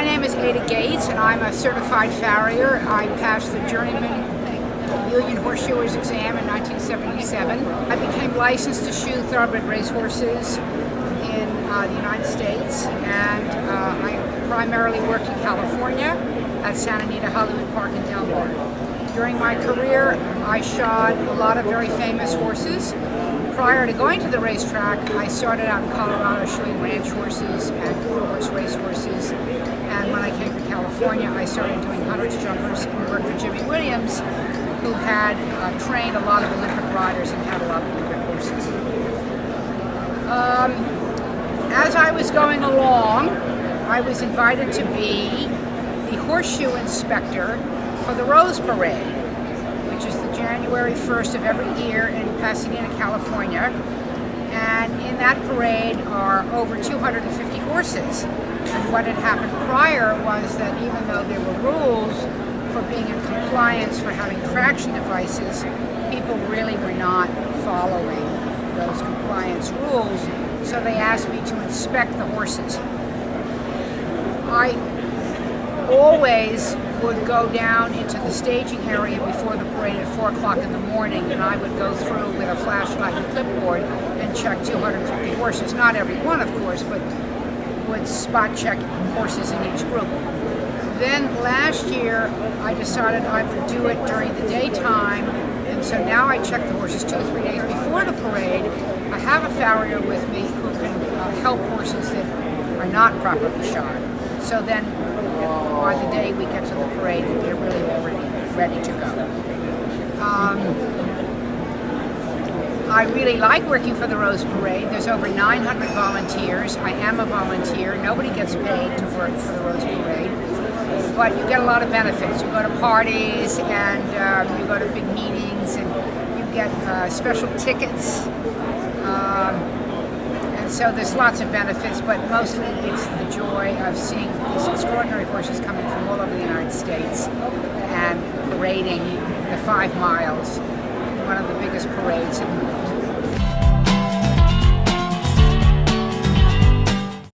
My name is Ada Gates, and I'm a certified farrier. I passed the Journeyman Union Horseshoers exam in 1977. I became licensed to shoe thoroughbred racehorses in the United States, and I primarily worked in California at Santa Anita, Hollywood Park, and Del Mar. During my career, I shod a lot of very famous horses. Prior to going to the racetrack, I started out in Colorado shoeing ranch horses and quarter horse race horses. And when I came to California, I started doing hunters, jumpers, and worked for Jimmy Williams, who had trained a lot of Olympic riders and had a lot of Olympic horses. As I was going along, I was invited to be the horseshoe inspector for the Rose Parade, which is the January 1st of every year in Pasadena, California. And in that parade are over 250 horses. And what had happened prior was that even though there were rules for being in compliance for having traction devices, people really were not following those compliance rules. So they asked me to inspect the horses. I always would go down into the staging area before the parade at 4 o'clock in the morning, and I would go through with a flashlight and clipboard and check 250 horses. Not every one, of course, but would spot check horses in each group. Then last year, I decided I would do it during the daytime, and so now I check the horses 2 or 3 days before the parade. I have a farrier with me who can help horses that are not properly shod. So then, by the day we get to the parade, they're really already ready to go. I really like working for the Rose Parade. There's over 900 volunteers. I am a volunteer. Nobody gets paid to work for the Rose Parade, but you get a lot of benefits. You go to parties, and you go to big meetings, and you get special tickets. So there's lots of benefits, but mostly it's the joy of seeing these extraordinary horses coming from all over the United States and parading the 5 miles, one of the biggest parades in